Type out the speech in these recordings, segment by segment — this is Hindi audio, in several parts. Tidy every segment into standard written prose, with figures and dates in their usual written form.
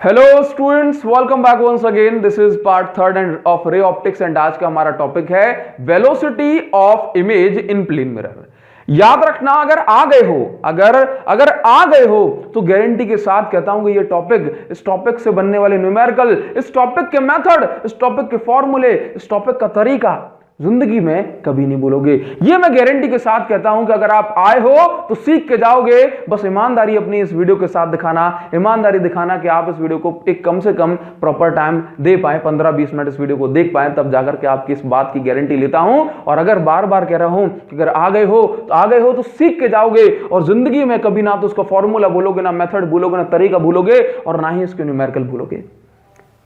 Hello students, welcome back once again. This is part third end of ray optics and आज का हमारा टॉपिक है velocity of image in plane mirror. याद रखना, अगर आ गए हो अगर आ गए हो तो गारंटी के साथ कहता हूं कि ये टॉपिक, इस टॉपिक से बनने वाले न्यूमेरिकल, इस टॉपिक के मेथड, इस टॉपिक के फॉर्मूले, इस टॉपिक का तरीका जिंदगी में कभी नहीं भूलोगे। ये मैं गारंटी के साथ कहता हूं कि अगर आप आए हो तो सीख के जाओगे। बस ईमानदारी अपनी इस वीडियो के साथ दिखाना, ईमानदारी दिखाना कि आप इस वीडियो को एक कम से कम प्रॉपर टाइम दे पाए, 15-20 मिनट इस वीडियो को देख पाए, तब जाकर के आपकी इस बात की गारंटी लेता हूं। और अगर बार बार कह रहा हूं कि अगर आ गए हो तो सीख के जाओगे और जिंदगी में कभी ना तो उसका फॉर्मूला भूलोगे, ना मेथड भूलोगे, ना तरीका भूलोगे और ना ही इसके न्यूमेरिकल भूलोगे।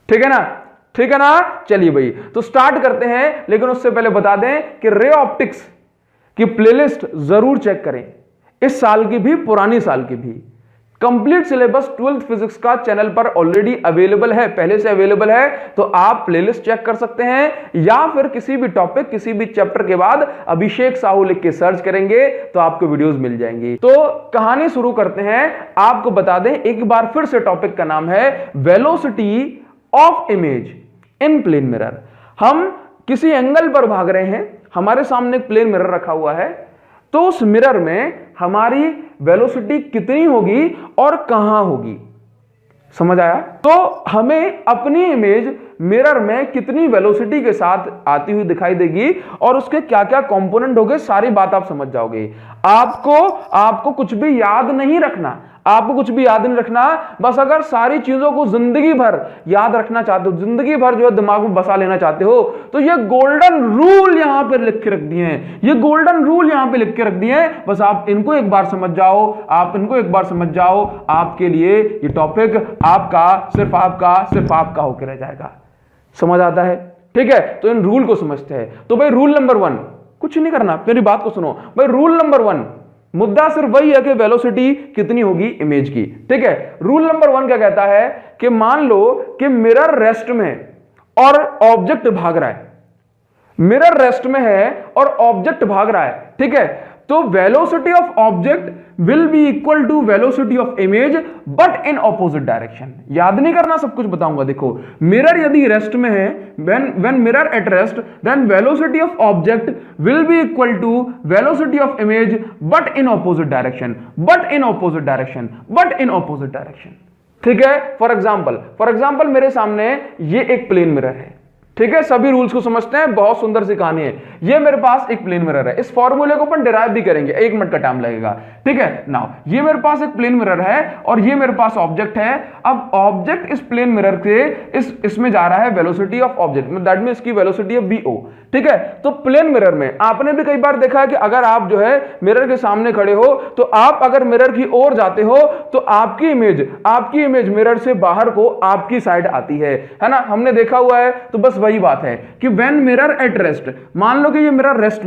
ठीक है ना? ठीक है ना? चलिए भाई, तो स्टार्ट करते हैं। लेकिन उससे पहले बता दें कि रे ऑप्टिक्स की प्लेलिस्ट जरूर चेक करें, इस साल की भी, पुरानी साल की भी। कंप्लीट सिलेबस 12th फिजिक्स का चैनल पर ऑलरेडी अवेलेबल है, पहले से अवेलेबल है, तो आप प्लेलिस्ट चेक कर सकते हैं। या फिर किसी भी टॉपिक, किसी भी चैप्टर के बाद अभिषेक साहू लिख के सर्च करेंगे तो आपको वीडियोस मिल जाएंगी। तो कहानी शुरू करते हैं। आपको बता दें एक बार फिर से, टॉपिक का नाम है velocity of image in plane mirror. हम किसी एंगल पर भाग रहे हैं, हमारे सामने एक प्लेन मिरर रखा हुआ है, तो उस मिरर में हमारी वेलोसिटी कितनी होगी और कहां होगी, समझ आया? तो हमें अपनी इमेज मिरर में कितनी वेलोसिटी के साथ आती हुई दिखाई देगी और उसके क्या क्या कंपोनेंट होंगे, सारी बात आप समझ जाओगे। आपको कुछ भी याद नहीं रखना, बस अगर सारी चीजों को जिंदगी भर याद रखना चाहते हो, जिंदगी भर जो है दिमाग में बसा लेना चाहते हो, तो ये गोल्डन रूल यहां पर लिख के रख दिए हैं, बस आप इनको एक बार समझ जाओ, आपके लिए ये टॉपिक सिर्फ आपका होकर रह जाएगा। समझ आता है? ठीक है, तो इन रूल को समझते हैं। तो भाई रूल नंबर 1, कुछ नहीं करना, मेरी बात को सुनो भाई। रूल नंबर 1, मुद्दा सिर्फ वही है कि वेलोसिटी कितनी होगी इमेज की। ठीक है, रूल नंबर 1 क्या कहता है कि मान लो कि मिरर रेस्ट में और ऑब्जेक्ट भाग रहा है, मिरर रेस्ट में है और ऑब्जेक्ट भाग रहा है। ठीक है, तो velocity of object will be equal to velocity of image but in opposite direction. याद नहीं करना, सब कुछ बताऊंगा। देखो, मिरर यदि रेस्ट में है, when mirror at rest, then velocity of object will be equal to velocity of image but in opposite direction. ठीक है, फॉर एग्जाम्पल मेरे सामने ये एक प्लेन मिरर है। ठीक है, सभी रूल्स को समझते हैं, बहुत सुंदर सी कहानी है। ये मेरे पास एक प्लेन मिरर है, इस फॉर्मूले को अपन डिराइव भी करेंगे, 1 मिनट का टाइम लगेगा। ठीक है, नाउ ये मेरे पास एक प्लेन मिरर है और ये मेरे पास ऑब्जेक्ट है। अब ऑब्जेक्ट इस प्लेन मिरर से इसमें जा रहा है velocity of object, that means की वेलोसिटी ऑफ vo। ठीक है, तो प्लेन मिरर में आपने भी कई बार देखा है कि अगर आप जो है मिरर के सामने खड़े हो, तो आप अगर मिरर की ओर जाते हो तो आपकी इमेज मिरर से बाहर को आपकी साइड आती है ना? हमने देखा हुआ है। तो बस वही बात है कि व्हेन मिरर एट रेस्ट, मान लो कि ये मिरर रेस्ट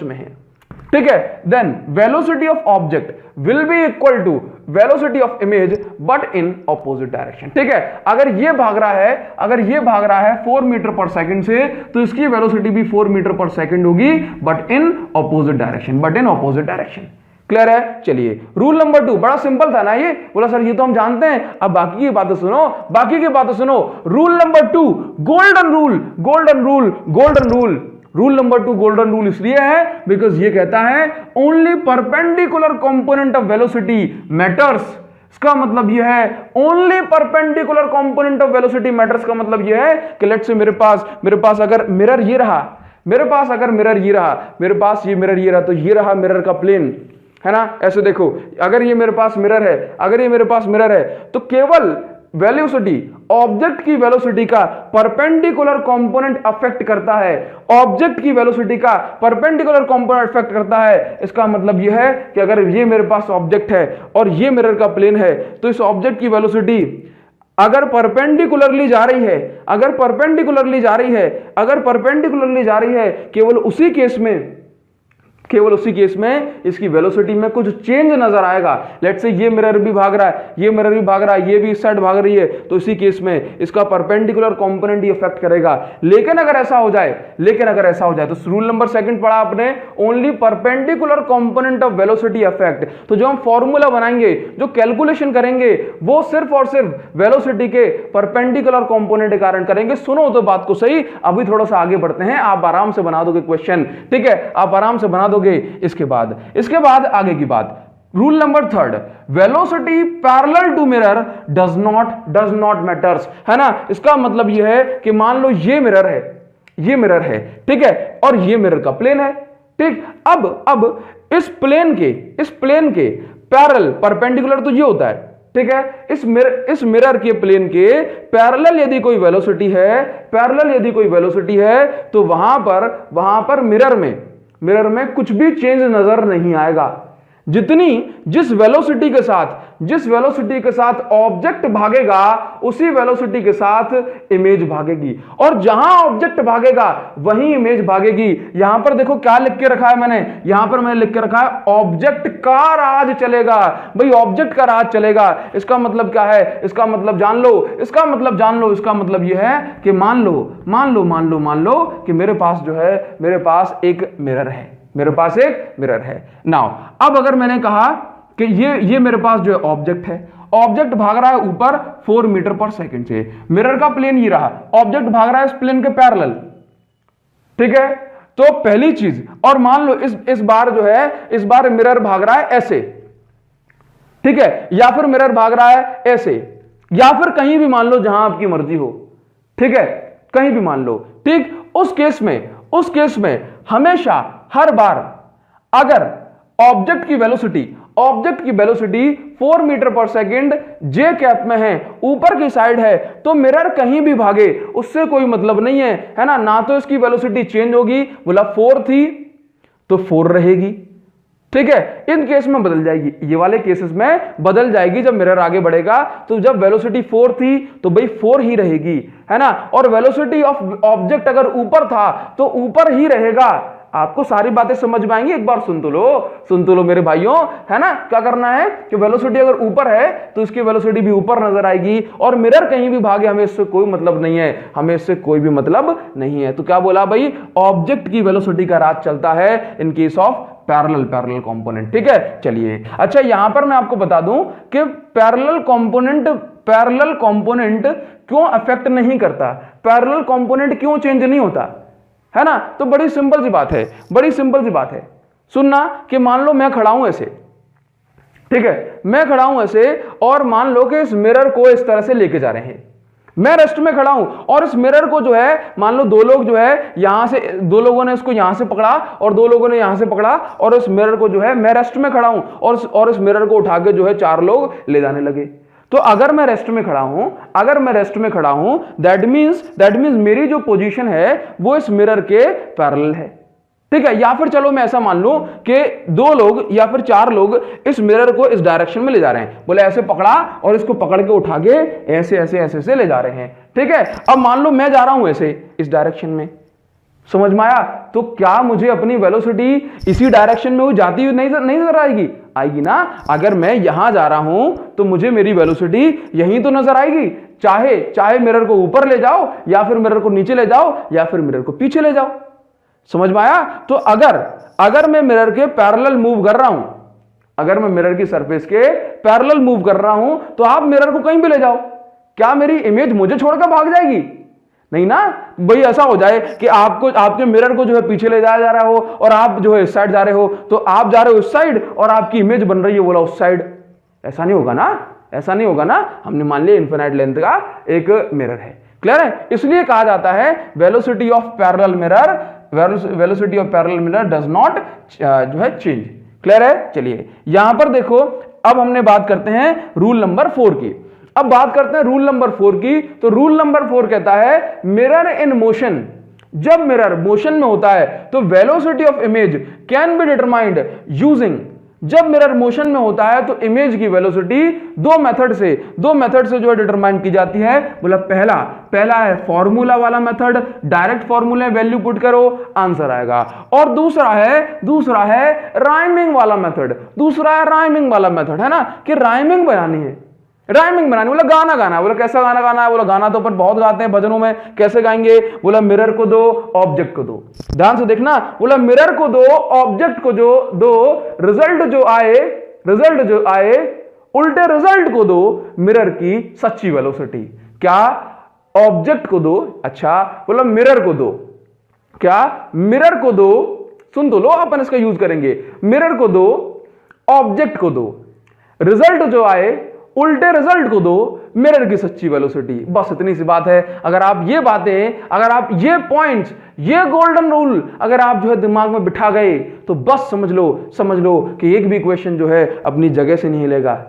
में है, ठीक है, then velocity of object will be equal to velocity of image but in opposite direction. ठीक है, अगर ये भाग रहा है 4 मीटर पर सेकंड से, तो इसकी वेलोसिटी भी 4 मीटर पर सेकंड होगी but in opposite direction. Clear है? चलिए, रूल नंबर 2 बड़ा सिंपल था ना ये? बोला सर ये तो हम जानते हैं, अब बाकी की बातें सुनो। Rule number 2, golden rule. Rule number 2 golden rule इसलिए है बिकॉज ये कहता है only perpendicular component of velocity matters. इसका मतलब यह है only perpendicular component of velocity matters का मतलब यह है कि लेट्स से मेरे पास अगर मिरर ये रहा, मेरे पास ये मिरर ये रहा, तो ये रहा मिरर का प्लेन, है ना? ऐसे देखो, अगर ये मेरे पास मिरर है, तो केवल वेलोसिटी, ऑब्जेक्ट की वेलोसिटी का परपेंडिकुलर कंपोनेंट अफेक्ट करता है। इसका मतलब यह है कि अगर ये मेरे पास ऑब्जेक्ट है और ये मिरर का प्लेन है, तो इस ऑब्जेक्ट की वेलोसिटी अगर परपेंडिकुलरली जा रही है, केवल उसी केस में केवल उसी केस में इसकी वेलोसिटी में कुछ चेंज नजर आएगा। लेट्स से ये मिरर भी भाग रहा है, ये मिरर भी भाग रहा है, ये भी इस साइड भाग रही है, तो इसी केस में इसका परपेंडिकुलर कंपोनेंट ही अफेक्ट करेगा। लेकिन अगर ऐसा हो जाए तो रूल नंबर सेकंड पढ़ा आपने, only perpendicular component of velocity affect. तो जो हम फॉर्मूला बनाएंगे, जो कैलकुलेशन करेंगे, वो सिर्फ और सिर्फ वेलोसिटी के परपेंडिकुलर कंपोनेंट के कारण करेंगे। सुनो तो बात को सही, अभी थोड़ा सा आगे बढ़ते हैं, आप आराम से बना दोगे क्वेश्चन, ठीक है, आप आराम से बना दोगे। इसके बाद आगे की बात, rule number third, velocity parallel to mirror does not matters, है ना। इसका मतलब यह है कि मान लो ये मिरर है, ठीक है, और ये मिरर का प्लेन है, ठीक। अब इस प्लेन के पैरेलल, परपेंडिकुलर तो ये होता है, ठीक है, इस मिरर के प्लेन के पैरेलल यदि कोई वेलोसिटी है, तो वहां पर मिरर में कुछ भी चेंज नजर नहीं आएगा। जिस वेलोसिटी के साथ ऑब्जेक्ट भागेगा, उसी वेलोसिटी के साथ इमेज भागेगी, और जहां ऑब्जेक्ट भागेगा वहीं इमेज भागेगी। यहां पर देखो क्या लिख के रखा है मैंने, लिख के रखा है ऑब्जेक्ट का राज चलेगा। भाई ऑब्जेक्ट का राज चलेगा, इसका मतलब क्या है, इसका मतलब जान लो, इसका मतलब यह है कि मान लो कि मेरे पास एक मिरर है। नाउ अब अगर मैंने कहा कि ये मेरे पास जो है ऑब्जेक्ट भाग रहा है ऊपर 4 मीटर पर सेकंड से, मिरर का प्लेन ये रहा, ऑब्जेक्ट भाग रहा है इस प्लेन के पैरेलल, ठीक है। तो पहली चीज, और मान लो इस बार मिरर भाग रहा है ऐसे, ठीक है, या फिर मिरर भाग रहा है ऐसे, या फिर कहीं भी मान लो जहां आपकी मर्जी हो, ठीक है, कहीं भी मान लो, ठीक। उस केस में हमेशा हर बार अगर ऑब्जेक्ट की वेलोसिटी 4 मीटर पर सेकंड जे कैप में है, ऊपर की साइड है, तो मिरर कहीं भी भागे उससे कोई मतलब नहीं है ना। ना तो इसकी वेलोसिटी चेंज होगी, बोला 4 थी तो 4 रहेगी, ठीक है। इन केस में बदल जाएगी, ये वाले केसेस में बदल जाएगी। जब मिरर आगे बढ़ेगा तो जब वेलोसिटी 4 थी तो भाई 4 ही रहेगी, है ना। और वेलोसिटी ऑफ ऑब्जेक्ट अगर ऊपर था तो ऊपर ही रहेगा। आपको सारी बातें समझ में आएंगी, एक बार सुन तो लो मेरे भाइयों, है ना। क्या करना है कि वेलोसिटी अगर ऊपर है तो इसकी वेलोसिटी भी ऊपर नजर आएगी, और मिरर कहीं भी भागे हमें इससे कोई मतलब नहीं है। तो क्या बोला भाई, ऑब्जेक्ट की वेलोसिटी का राज चलता है in case of parallel component, ठीक है। चलिए, अच्छा यहां पर मैं आपको बता दूं कि पैरेलल कंपोनेंट क्यों अफेक्ट नहीं करता, पैरेलल कंपोनेंट क्यों चेंज नहीं होता, है ना। तो बड़ी सिंपल सी बात है, सुनना कि मान लो मैं खड़ा हूं ऐसे, ठीक है, मैं खड़ा हूं ऐसे, और मान लो कि इस मिरर को इस तरह से लेके जा रहे हैं, मैं रेस्ट में खड़ा हूं, और इस मिरर को जो है, मान लो दो लोग जो है यहां से, 2 लोगों ने इसको यहां से पकड़ा और 2 लोगों ने यहां से पकड़ा, और इस मिरर को जो है, मैं रेस्ट में खड़ा हूं, और इस मिरर को उठा के जो है 4 लोग ले जाने लगे। तो अगर मैं रेस्ट में खड़ा हूं, दैट मींस मेरी जो पोजीशन है वो इस मिरर के पैरेलल है, ठीक है। या फिर चलो मैं ऐसा मान लूं कि 2 लोग या फिर 4 लोग इस मिरर को इस डायरेक्शन में ले जा रहे हैं, बोले ऐसे पकड़ा और इसको पकड़ के उठा के ऐसे ले जा रहे हैं, ठीक है। अब मान लो मैं जा रहा हूं ऐसे इस डायरेक्शन में, समझ में आया। तो क्या मुझे अपनी वेलोसिटी इसी डायरेक्शन में वो जाती हुई नहीं नजर आएगी ना। अगर मैं यहां जा रहा हूं तो मुझे मेरी वेलोसिटी यहीं तो नजर आएगी, चाहे मिरर को ऊपर ले जाओ, या फिर मिरर को नीचे ले जाओ, या फिर मिरर को पीछे ले जाओ, समझ में आया। तो अगर मैं मिरर के पैरेलल मूव कर रहा हूं, अगर मैं मिरर की सरफेस के पैरेलल मूव कर रहा हूं, तो आप मिरर को कहीं भी ले जाओ, क्या मेरी इमेज मुझे छोड़कर भाग जाएगी? नहीं ना। भाई ऐसा हो जाए कि आपके मिरर को जो है पीछे ले जाया जा रहा हो, और आप जो है इस साइड जा रहे हो, तो आप जा रहे हो इस साइड और आपकी इमेज बन रही है बोला उस साइड, ऐसा नहीं होगा ना। हमने मान लिया इनफिनाइट लेंथ का एक मिरर है, क्लियर है। इसलिए कहा जाता है velocity of parallel mirror does not जो है चेंज, क्लियर है। चलिए यहां पर देखो, अब हमने बात करते हैं रूल नंबर 4 की। अब बात करते हैं रूल नंबर 4 की। तो रूल नंबर 4 कहता है मिरर इन मोशन, जब मिरर मोशन में होता है तो velocity of image can be determined using जब मिरर मोशन में होता है तो इमेज की वेलोसिटी दो मेथड से जो है डिटरमाइन की जाती है। बोला पहला है फॉर्मूला वाला मेथड, डायरेक्ट फॉर्मूले वैल्यू पुट करो आंसर आएगा, और दूसरा है राइमिंग वाला मेथड। है ना, कि राइमिंग बनानी, बोला गाना, बोला कैसा गाना गाना है, बोला गाना तो अपन बहुत गाते हैं भजनों में, कैसे गाएंगे, बोला मिरर को दो ऑब्जेक्ट को दो। ध्यान से देखना, बोला मिरर को दो ऑब्जेक्ट को जो दो, रिजल्ट जो आए उल्टे रिजल्ट को दो मिरर की सच्ची वेलोसिटी। क्या ऑब्जेक्ट को दो, अच्छा बोला मिरर को दो, क्या मिरर को दो, सुन तो लो, अपन इसका यूज करेंगे, मिरर को दो ऑब्जेक्ट को दो, रिजल्ट जो आए उल्टे रिजल्ट को दो मिरर की सच्ची वेलोसिटी। बस इतनी सी बात है। अगर आप ये बातें, अगर आप ये पॉइंट्स, ये गोल्डन रूल अगर आप जो है दिमाग में बिठा गए तो बस समझ लो कि एक भी क्वेश्चन जो है अपनी जगह से नहीं हिलेगा,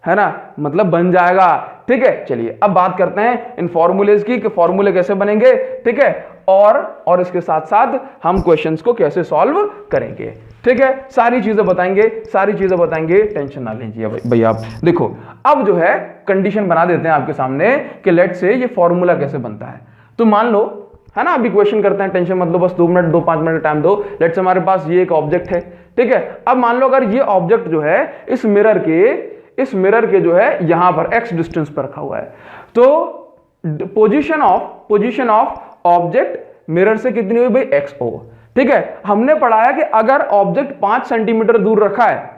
है ना, मतलब बन जाएगा। ठीक है, चलिए अब बात करते हैं इन फॉर्मूलेज की कि फॉर्मूले कैसे बनेंगे। ठीक है, और इसके साथ साथ हम क्वेश्चंस को कैसे सॉल्व करेंगे। ठीक है, सारी चीजें बताएंगे, टेंशन ना लीजिए भाई। आप देखो, अब जो है कंडीशन बना देते हैं आपके सामने कि लेट से ये फॉर्मूला कैसे बनता है। तो मान लो, है ना, अभी क्वेश्चन करते हैं, टेंशन मत लो, बस 5 मिनट टाइम दो। लेट से हमारे पास ये एक ऑब्जेक्ट है। ठीक है, अब मान लो अगर ये ऑब्जेक्ट जो है इस मिरर के जो है यहां पर x डिस्टेंस पर रखा हुआ है, तो पोजीशन ऑफ ऑब्जेक्ट मिरर से कितनी हुई भाई, xo। ठीक है, हमने पढ़ा है कि अगर ऑब्जेक्ट 5 सेंटीमीटर दूर रखा है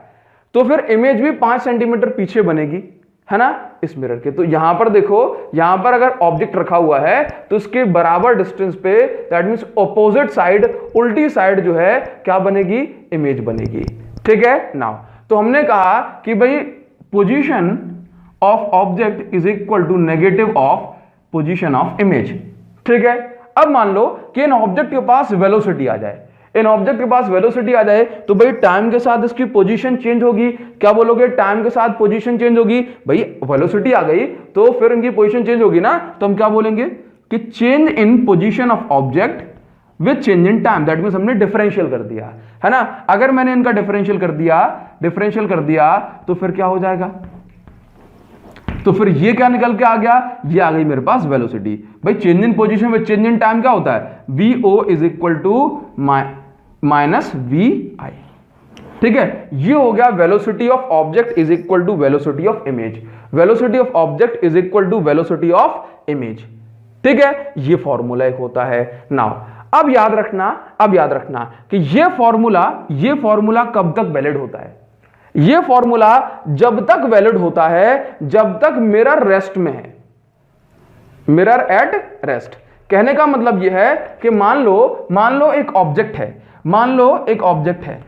तो फिर इमेज भी 5 सेंटीमीटर पीछे बनेगी, है ना, इस मिरर के। तो यहां पर देखो, यहां पर अगर ऑब्जेक्ट रखा हुआ है तो इसके बराबर डिस्टेंस पे, दैट मींस ऑपोजिट साइड, उल्टी साइड जो है क्या बनेगी, इमेज बनेगी। ठीक है, नाउ तो हमने कहा कि भाई position of object is equal to negative of position of image. ठीक है, अब मान लो कि इन ऑब्जेक्ट के पास वेलोसिटी आ जाए, तो भाई टाइम के साथ इसकी पोजीशन चेंज होगी। क्या बोलोगे, टाइम के साथ पोजीशन चेंज होगी, भाई वेलोसिटी आ गई तो फिर इनकी पोजीशन चेंज होगी ना, तो हम क्या बोलेंगे कि change in position of object with change in time. That means हमने डिफरेंशियल कर दिया, है ना। अगर मैंने इनका डिफरेंशियल कर दिया तो फिर क्या हो जाएगा, तो फिर ये क्या निकल के आ गया, ये आ गई मेरे पास वेलोसिटी। भाई change in position with change in time क्या होता है, VO is equal to minus VI। ठीक है, ये हो गया velocity of object is equal to velocity of image. ठीक है, ये फॉर्मूला एक होता है। नाउ अब याद रखना कि ये फॉर्मूला कब तक वैलिड होता है। ये फॉर्मूला जब तक वैलिड होता है जब तक मिरर रेस्ट में है, मिरर एट रेस्ट। कहने का मतलब यह है कि मान लो एक ऑब्जेक्ट है,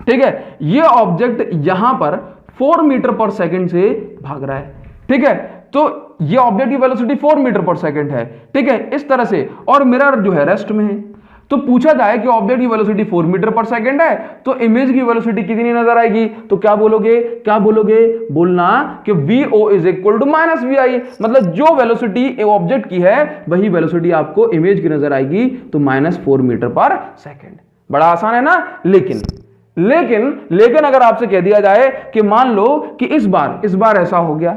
ठीक है, ये ऑब्जेक्ट यहां पर 4 मीटर पर सेकंड से भाग रहा है। ठीक है, तो ये ऑब्जेक्ट की वेलोसिटी 4 मीटर पर सेकंड है। ठीक है, इस तरह से, और मिरर जो है रेस्ट में है। तो पूछा जाए कि ऑब्जेक्ट की वेलोसिटी 4 मीटर पर सेकंड है तो इमेज की वेलोसिटी कितनी नजर आएगी, तो क्या बोलोगे, बोलना कि VO is equal to minus VI। मतलब जो वेलोसिटी ऑब्जेक्ट की है वही वेलोसिटी आपको इमेज की नजर आएगी, तो -4 मीटर पर सेकंड। बड़ा आसान है ना। लेकिन अगर आपसे कह दिया जाए कि मान लो कि इस बार ऐसा हो गया,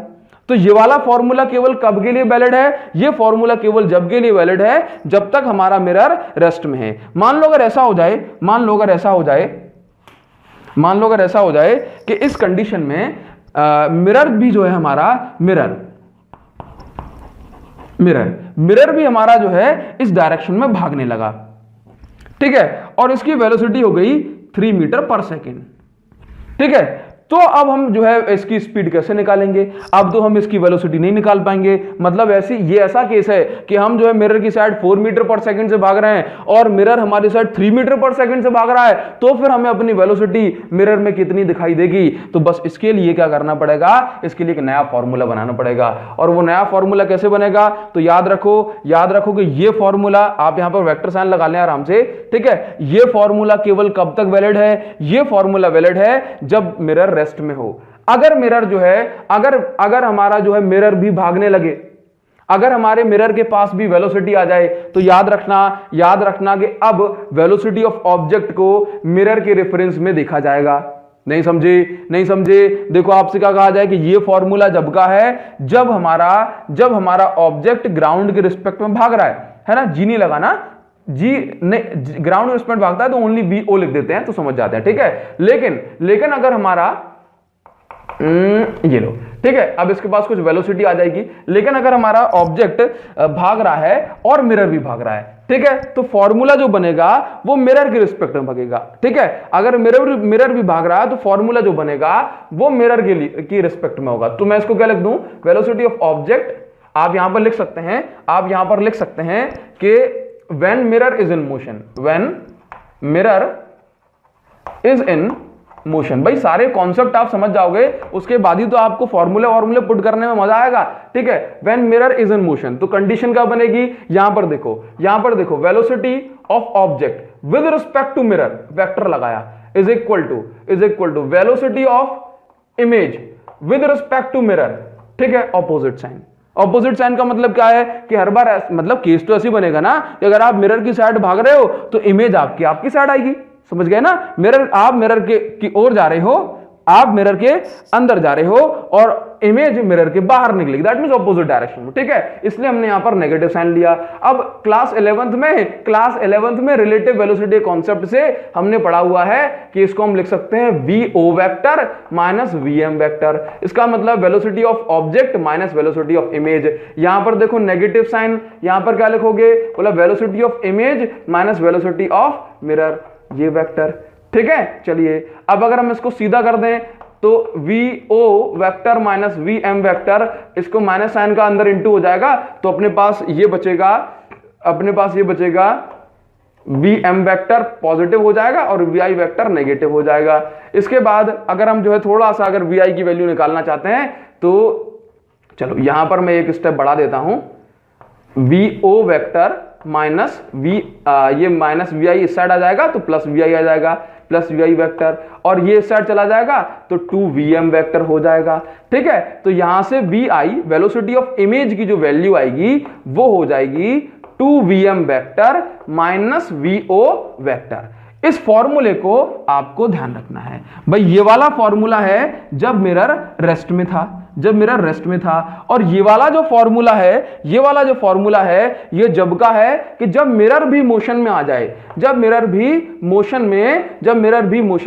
तो ये वाला फॉर्मूला केवल कब के लिए वैलिड है, ये फॉर्मूला केवल जब के लिए वैलिड है जब तक हमारा मिरर रेस्ट में है। मान लो अगर ऐसा हो जाए कि इस कंडीशन में मिरर भी जो है हमारा मिरर भी हमारा जो है इस डायरेक्शन में भागने लगा। ठीक है, और इसकी वेलोसिटी हो गई 3 मीटर पर सेकेंड। ठीक है, तो अब हम जो है इसकी स्पीड कैसे निकालेंगे। अब तो हम इसकी वेलोसिटी नहीं निकाल पाएंगे। मतलब ये ऐसा केस है कि हम जो है मिरर की साइड 4 मीटर पर सेकंड से भाग रहे हैं और मिरर हमारी साइड 3 मीटर पर सेकंड से भाग रहा है, तो फिर हमें अपनी वेलोसिटी मिरर में कितनी दिखाई देगी। तो बस इसके लिए क्या करना पड़ेगा, इसके लिए एक नया फॉर्मूला बनाना पड़ेगा। और वो नया फॉर्मूला कैसे बनेगा, तो याद रखो कि ये फॉर्मूला आप यहां पर वेक्टर साइन लगा लें आराम से। ठीक है, ये फॉर्मूला केवल कब तक वैलिड है, ये फॉर्मूला वैलिड है जब मिरर रेस्ट में हो। अगर मिरर जो है अगर हमारा जो है मिरर भी भागने लगे, अगर हमारे मिरर के पास भी वेलोसिटी आ जाए, तो याद रखना कि अब वेलोसिटी ऑफ ऑब्जेक्ट को मिरर के रेफरेंस में देखा जाएगा। नहीं समझे, नहीं समझे। देखो आपसे क्या कहा जाए कि ये फॉर्मूला जब का है जब हमारा ऑब्जेक्ट ग्राउंड के रिस्पेक्ट में भाग रहा है ना, जी नहीं लगाना, जी नहीं, ग्राउंड के रिस्पेक्ट भागता है तो ओनली वी ओ लिख देते हैं तो समझ जाते हैं, ठीक है। लेकिन अगर हमारा ये लो, ठीक है, अब इसके पास कुछ वेलोसिटी आ जाएगी, लेकिन अगर हमारा ऑब्जेक्ट भाग रहा है और मिरर भी भाग रहा है, ठीक है, तो फॉर्मूला जो बनेगा वो मिरर के रिस्पेक्ट में भागेगा, ठीक है। अगर मिरर भी भाग रहा है तो फॉर्मूला जो बनेगा वो मिरर की रिस्पेक्ट में होगा। तो मैं इसको क्या लिख दूं, वेलोसिटी ऑफ ऑब्जेक्ट, आप यहां पर लिख सकते हैं कि when mirror is in motion. भाई सारे कॉन्सेप्ट आप समझ जाओगे, उसके बाद ही तो आपको फॉर्मूले पुट करने में मजा आएगा, ठीक है। When mirror is in motion, तो कंडीशन क्या बनेगी, यहां पर देखो velocity of object with respect to mirror, vector लगाया, is equal to velocity of image with respect to mirror, ठीक है, ऑपोजिट साइन का मतलब क्या है कि हर बार मतलब केस तो ऐसे बनेगा ना कि अगर आप मिरर की साइड भाग रहे हो तो इमेज आपकी साइड आएगी, समझ गए ना। आप मिरर की ओर जा रहे हो, आप मिरर के अंदर जा रहे हो और इमेज मिरर के बाहर निकलेगी, दैट मींस ऑपोजिट डायरेक्शन में, ठीक है। इसलिए हमने यहां पर नेगेटिव साइन लिया। अब क्लास 11th में रिलेटिव वेलोसिटी कॉन्सेप्ट से हमने पढ़ा हुआ है कि इसको हम लिख सकते हैं vo vector minus vm vector. इसका मतलब velocity of object minus velocity of image. यहां पर देखो नेगेटिव साइन, यहां पर क्या लिखोगे, बोला velocity of image minus velocity of mirror, ये वेक्टर, ठीक है। चलिए अब अगर हम इसको सीधा कर दें तो vo vector minus vm vector, इसको माइनस साइन का अंदर इंटू हो जाएगा तो अपने पास ये बचेगा vm वेक्टर पॉजिटिव हो जाएगा और vi वेक्टर नेगेटिव हो जाएगा। इसके बाद अगर हम जो है थोड़ा सा अगर vi की वैल्यू निकालना चाहते हैं तो चलो यहां पर मैं एक स्टेप बढ़ा देता हूं, vo वेक्टर माइनस ये माइनस vi इस साइड आ जाएगा तो प्लस vi आ जाएगा, प्लस vi वेक्टर, और ये इस साइड चला जाएगा तो 2vm वेक्टर हो जाएगा, ठीक है। तो यहां से vi वेलोसिटी ऑफ इमेज की जो वैल्यू आएगी वो हो जाएगी 2vm vector minus vo vector. इस फॉर्मूले को आपको ध्यान रखना है। भाई ये वाला फॉर्मूला है जब मिरर रेस्ट में था, और ये वाला जो फॉर्मूला है ये जब का है कि जब मिरर भी मोशन में आ जाए, जब मिरर भी मोशन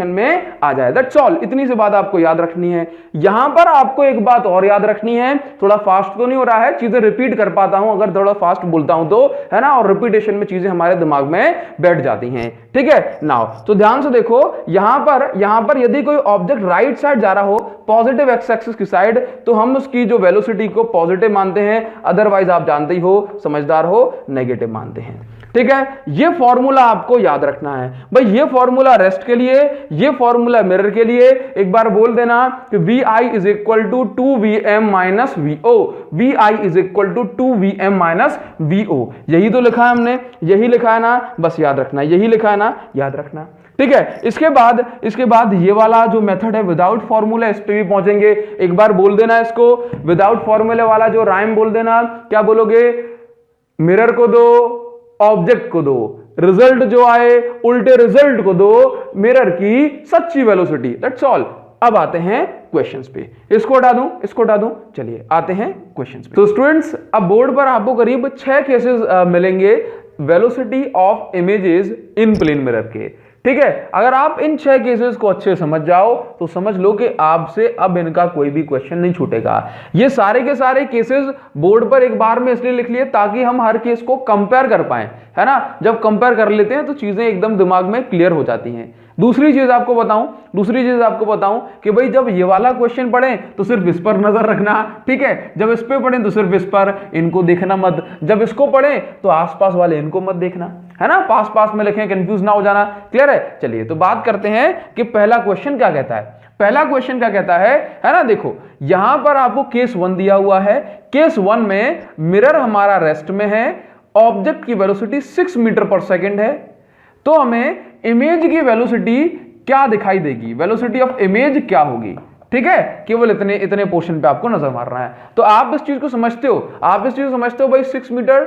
में आ जाए, दैट्स ऑल। इतनी सी बात आपको याद रखनी है। यहां पर आपको एक बात और याद रखनी है, थोड़ा फास्ट तो नहीं हो रहा है, चीजें रिपीट कर पाता हूं अगर थोड़ा फास्ट बोलता हूं तो, है ना, और रिपीटेशन में चीजें हमारे दिमाग में बैठ जाती हैं, ठीक है। नाउ तो ध्यान से देखो, यहां पर यदि कोई ऑब्जेक्ट राइट साइड जा रहा हो, पॉजिटिव एक्स एक्सिस की साइड, तो हम उसकी जो वेलोसिटी को पॉजिटिव मानते हैं, अदरवाइज आप जानते ही हो, समझदार हो, नेगेटिव मानते हैं, ठीक है। ये फॉर्मूला आपको याद रखना है। भाई ये फॉर्मूला रेस्ट के लिए, ये फॉर्मूला मिरर के लिए। एक बार बोल देना कि vi is equal to 2vm minus vo, vi is equal to 2vm minus vo। यही तो लिखा है हमने, यही लिखा है ना, बस याद रखना, यही लिखा है ना, याद रखना, ठीक है। इसके बाद ये वाला जो मेथड है विदाउट फॉर्मूला, इस पे भी पहुंचेंगे। एक बार बोल देना इसको, विदाउट फॉर्मूले वाला जो राइम बोल देना, क्या बोलोगे, मिरर को दो, ऑब्जेक्ट को दो, रिजल्ट जो आए उल्टे रिजल्ट को दो, मिरर की सच्ची वेलोसिटी, दैट्स ऑल। अब आते हैं क्वेश्चंस पे, इसको हटा दूं, चलिए आते हैं क्वेश्चंस पे। तो स्टूडेंट्स अब बोर्ड पर आपको करीब 6 केसेस मिलेंगे velocity of images in plane mirror के, ठीक है। अगर आप इन 6 केसेस को अच्छे समझ जाओ तो समझ लो कि आपसे अब इनका कोई भी क्वेश्चन नहीं छूटेगा। ये सारे के सारे केसेस बोर्ड पर एक बार में इसलिए लिख लिए ताकि हम हर केस को कंपेयर कर पाएं, है ना। जब कंपेयर कर लेते हैं तो चीजें एकदम दिमाग में क्लियर हो जाती हैं। दूसरी चीज आपको बताऊं कि भाई जब ये वाला क्वेश्चन पढ़े तो सिर्फ इस पर नजर रखना, ठीक है। जब इस पे पढ़े तो सिर्फ इस पर, इनको देखना मत। जब इसको पढ़े तो आसपास वाले इनको मत देखना, है ना, पास में लिखें, कंफ्यूज ना हो जाना, क्लियर है। चलिए तो बात करते हैं कि पहला क्वेश्चन क्या कहता है ना। देखो यहां पर आपको केस 1 दिया हुआ है। केस 1 में मिरर हमारा रेस्ट में है, ऑब्जेक्ट की वेलोसिटी 6 मीटर पर सेकेंड है, तो हमें इमेज की वेलोसिटी क्या दिखाई देगी, वेलोसिटी ऑफ इमेज क्या होगी, ठीक है। केवल इतने पोर्शन पे आपको नजर मारना है। तो आप इस चीज को समझते हो, भाई 6 मीटर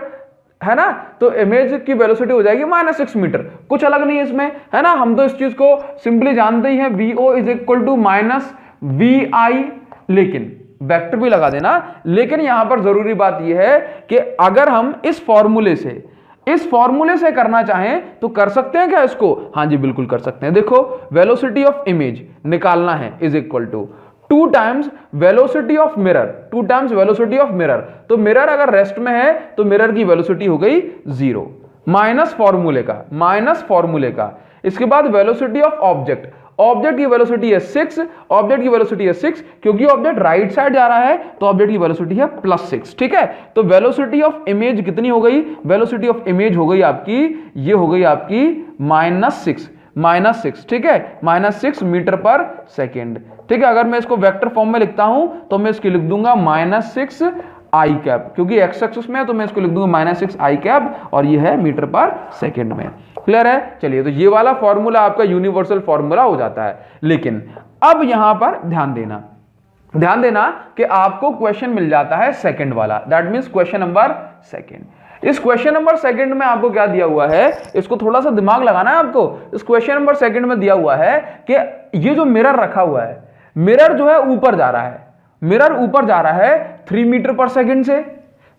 है ना, तो इमेज की वेलोसिटी हो जाएगी -6 मीटर। कुछ अलग नहीं है इसमें, है ना, हम तो इस चीज को सिंपली जानते ही हैं, VO is equal to -VI, लेकिन वेक्टर भी लगा देना। लेकिन यहां पर जरूरी बात यह है कि अगर हम इस फॉर्मूले से करना चाहें तो कर सकते हैं क्या इसको? हाँ जी, बिल्कुल कर सकते हैं। देखो, वेलोसिटी ऑफ इमेज निकालना है is equal to 2 times velocity of mirror, 2 times velocity of mirror. तो मिरर अगर रेस्ट में है तो मिरर की वेलोसिटी हो गई 0, माइनस फॉर्मूले का। इसके बाद वेलोसिटी ऑफ ऑब्जेक्ट, ऑब्जेक्ट की वेलोसिटी है 6, ऑब्जेक्ट की वेलोसिटी है 6, क्योंकि ऑब्जेक्ट राइट साइड जा रहा है तो ऑब्जेक्ट की वेलोसिटी है +6। ठीक है, तो वेलोसिटी ऑफ इमेज कितनी हो गई? वेलोसिटी ऑफ इमेज हो गई आपकी, ये हो गई आपकी -6, ठीक है, -6 मीटर पर सेकेंड। ठीक है, अगर मैं इसको वेक्टर फॉर्म में लिखता हूं तो मैं इसकी लिख दूंगा -6 आई कैप, क्योंकि एक्स एक्सिस में है तो मैं इसको लिख दूंगा -6 आई कैप, और ये है मीटर पर सेकेंड में। क्लियर है? चलिए, तो ये वाला फॉर्मूला आपका यूनिवर्सल फॉर्मूला हो जाता है। लेकिन अब यहां पर ध्यान देना कि आपको क्वेश्चन मिल जाता है सेकंड वाला, that means question number second. इस क्वेश्चन नंबर सेकंड में आपको क्या दिया हुआ है, इसको थोड़ा सा दिमाग लगाना है आपको। इस क्वेश्चन नंबर सेकंड में दिया हुआ है कि ये जो मिरर रखा हुआ है, मिरर जो है ऊपर जा रहा है, मिरर ऊपर जा रहा है 3 मीटर पर सेकंड से,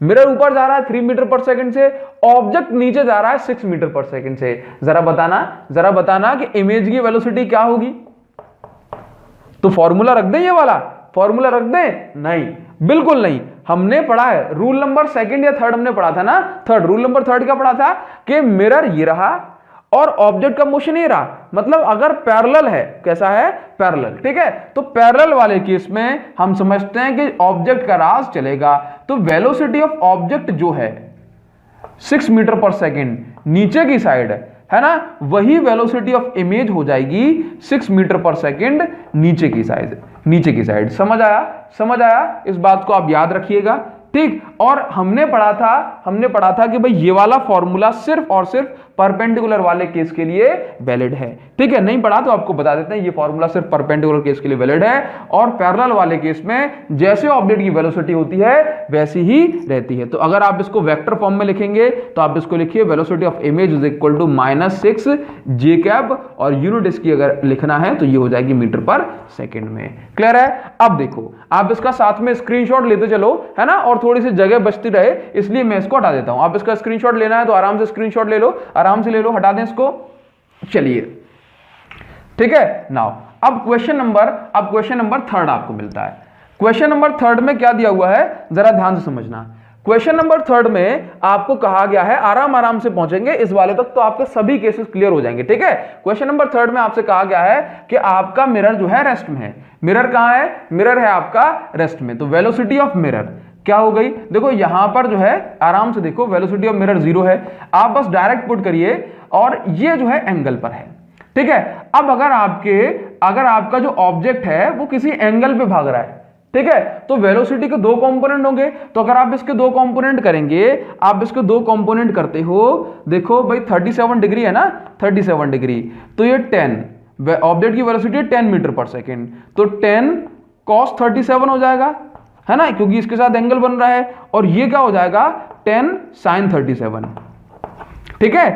मिरर ऊपर जा रहा है 3 मीटर पर सेकंड से, ऑब्जेक्ट नीचे जा रहा है 6 मीटर पर सेकंड से। जरा बताना कि इमेज की वेलोसिटी क्या होगी? तो फॉर्मूला रख दें, ये वाला फॉर्मूला रख दें? नहीं, बिल्कुल नहीं। हमने पढ़ा है रूल नंबर सेकंड या थर्ड, हमने पढ़ा था ना, थर्ड, रूल नंबर थर्ड क्या पढ़ा था कि मिरर ये रहा और ऑब्जेक्ट का मोशन ये रहा, मतलब अगर पैरेलल है, कैसा है? पैरेलल। ठीक है, तो पैरेलल वाले केस में हम समझते हैं कि ऑब्जेक्ट का राज चलेगा। तो वेलोसिटी ऑफ ऑब्जेक्ट जो है 6 मीटर पर सेकेंड नीचे की साइड है ना, वही वेलोसिटी ऑफ इमेज हो जाएगी 6 मीटर पर सेकेंड नीचे की साइड। समझ आया? इस बात को आप याद रखिएगा। ठीक, और हमने पढ़ा था कि भाई ये वाला फॉर्मूला सिर्फ और सिर्फ परपेंडिकुलर वाले केस के लिए वैलिड है। ठीक है, नहीं पढ़ा तो आपको बता देते हैं, ये फॉर्मूला सिर्फ परपेंडिकुलर केस के लिए वैलिड है, और पैरेलल वाले केस में जैसे ऑब्जेक्ट की वेलोसिटी होती है वैसी ही रहती है। तो अगर आप इसको वेक्टर फॉर्म में लिखेंगे तो आप इसको लिखिए velocity of image is equal to -6 J cap, और यूनिट इसकी अगर लिखना है तो ये हो जाएगी मीटर पर सेकेंड में। क्लियर है? अब देखो, आप इसका साथ में स्क्रीनशॉट लेते चलो, है ना, और थोड़ी सी जगह बचती रहे, इसलिए मैं इसको हटा देता हूं। आप इसका स्क्रीनशॉट लेना है तो आराम से स्क्रीनशॉट ले लो, आराम से ले लो, हटा दें इसको। चलिए, ठीक है, नाउ अब क्वेश्चन नंबर थर्ड आपको मिलता है। क्वेश्चन नंबर थर्ड में क्या दिया हुआ है, जरा ध्यान से समझना। क्वेश्चन नंबर थर्ड में आपको कहा गया है, आराम से पहुंचेंगे इस वाले तक तो आपके सभी केसेस क्लियर हो जाएंगे। ठीक है, क्वेश्चन नंबर थर्ड में आपसे कहा गया है कि आपका मिरर जो है रेस्ट में है। मिरर कहां है? मिरर है आपका रेस्ट में। तो वेलोसिटी ऑफ मिरर क्या हो गई? देखो यहां पर जो है, आराम से देखो, वेलोसिटी ऑफ मिरर 0 है। आप बस डायरेक्ट पुट करिए, और ये जो है एंगल पर है। ठीक है, अब अगर आपका जो ऑब्जेक्ट है वो किसी एंगल पे भाग रहा है, ठीक है, तो वेलोसिटी के 2 कंपोनेंट होंगे। तो अगर आप इसके 2 कंपोनेंट करेंगे, आप इसके 2 कंपोनेंट करते हो, देखो भाई 37 डिग्री है ना, 37 डिग्री, तो ये 10, ऑब्जेक्ट की वेलोसिटी 10 मीटर पर सेकेंड, तो 10 cos 37 हो जाएगा, है ना, क्योंकि इसके साथ एंगल बन रहा है। और ये क्या हो जाएगा? 10 sin 37। ठीक है,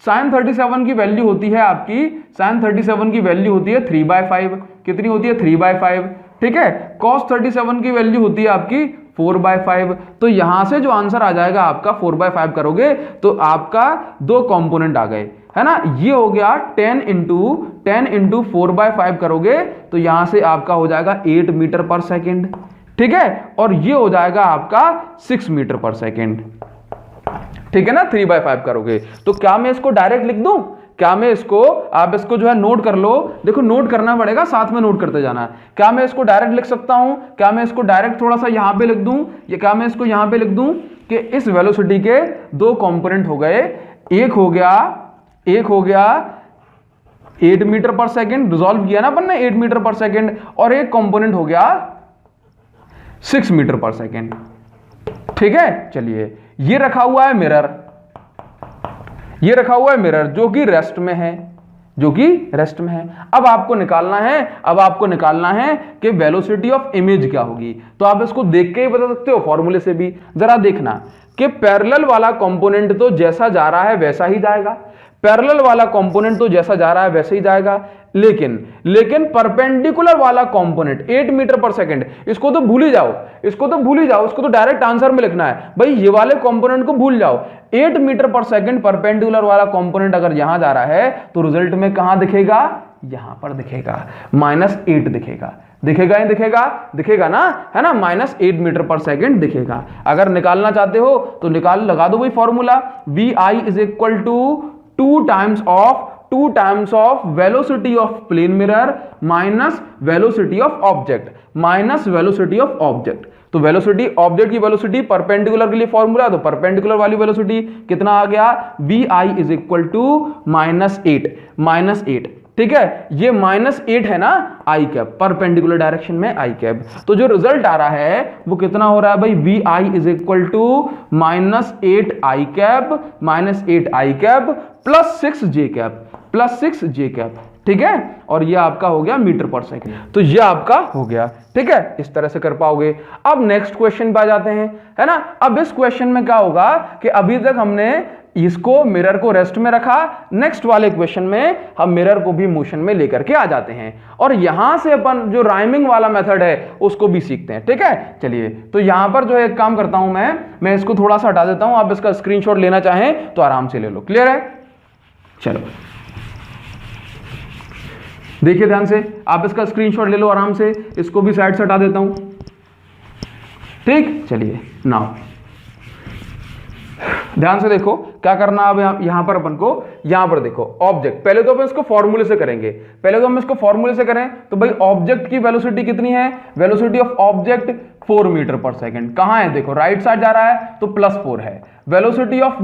sin 37 की वैल्यू होती है आपकी, sin 37 की वैल्यू होती है 3/5। कितनी होती है? 3/5। ठीक है, cos 37 की वैल्यू होती है आपकी 4/5। तो यहां से जो आंसर आ जाएगा आपका 4/5 करोगे तो आपका 2 कंपोनेंट आ गए, है ना। ये हो गया 10 इंटू 4/5 करोगे तो यहां से आपका हो जाएगा 8 मीटर पर सेकेंड। ठीक है, और ये हो जाएगा आपका 6 मीटर पर सेकेंड। ठीक है ना, 3/5 करोगे तो क्या मैं इसको डायरेक्ट लिख दूं? क्या मैं इसको, आप इसको जो है नोट कर लो, देखो नोट करना पड़ेगा, साथ में नोट करते जाना है। क्या मैं इसको डायरेक्ट लिख सकता हूं? क्या मैं इसको डायरेक्ट थोड़ा सा यहां पे लिख दूं, या क्या मैं इसको यहां पे लिख दूं कि इस वेलोसिटी के 2 कंपोनेंट हो गए, एक हो गया 8 मीटर पर सेकेंड, रिजॉल्व किया ना अपन ने 8 मीटर पर सेकेंड, और एक कंपोनेंट हो गया 6 मीटर पर सेकेंड। ठीक है, चलिए, ये रखा हुआ है मिरर जो कि रेस्ट में है, जो कि रेस्ट में है। अब आपको निकालना है कि वेलोसिटी ऑफ इमेज क्या होगी। तो आप इसको देख के ही बता सकते हो, फॉर्मूले से भी। जरा देखना कि पैरेलल वाला कंपोनेंट तो जैसा जा रहा है वैसा ही जाएगा, पैरेलल वाला कंपोनेंट तो जैसा जा रहा है वैसे ही जाएगा, लेकिन परपेंडिकुलर वाला कंपोनेंट 8 मीटर पर सेकंड, इसको तो भूल ही जाओ, इसको तो डायरेक्ट आंसर में लिखना है भाई, ये वाले कंपोनेंट को भूल जाओ। 8 मीटर पर सेकंड परपेंडिकुलर वाला कंपोनेंट अगर यहां जा रहा है तो रिजल्ट में कहां दिखेगा, यहां पर दिखेगा, -8 दिखेगा। दिखेगा ना, है ना, -8 मीटर पर सेकंड दिखेगा। अगर निकालना चाहते हो तो लगा दो भाई formula, VI is equal to 2 times of velocity of plane mirror minus velocity of object. तो वेलोसिटी ऑब्जेक्ट की वेलोसिटी परपेंडिकुलर के लिए फॉर्मूला, तो परपेंडिकुलर वाली वेलोसिटी कितना आ गया, VI इज इक्वल टू -8। ठीक है, ये -8 है ना आई कैप, परपेंडिकुलर डायरेक्शन में आई कैप। तो जो रिजल्ट आ रहा है वो कितना हो रहा है भाई, VI is equal to -8 I cap plus 6 J cap. ठीक है, और ये आपका हो गया मीटर पर सेकंड, तो ये आपका हो गया। ठीक है, इस तरह से कर पाओगे। अब नेक्स्ट क्वेश्चन पे आ जाते हैं, है ना। अब इस क्वेश्चन में क्या होगा कि अभी तक हमने इसको मिरर को रेस्ट में रखा, नेक्स्ट वाले क्वेश्चन में हम मिरर को भी मोशन में लेकर के आ जाते हैं, और यहां से अपन जो राइमिंग वाला मेथड है उसको भी सीखते हैं। ठीक है, चलिए, तो यहां पर जो है एक काम करता हूं मैं इसको थोड़ा सा हटा देता हूं, आप इसका स्क्रीनशॉट लेना चाहें तो आराम से ले लो। क्लियर है, चलो देखिए ध्यान से, आप इसका स्क्रीनशॉट ले लो आराम से, इसको भी साइड से हटा देता हूं। ठीक, चलिए नाउ ध्यान से देखो क्या करना। अब यहां पर अपन को, यहां पर देखो ऑब्जेक्ट, पहले तो अपन इसको फॉर्मूले से करेंगे, तो भाई ऑब्जेक्ट की वेलोसिटी कितनी है, velocity of object 4 metre per second. कहां है, देखो राइट साइड जा रहा है तो +4 है। वेलोसिटी ऑफ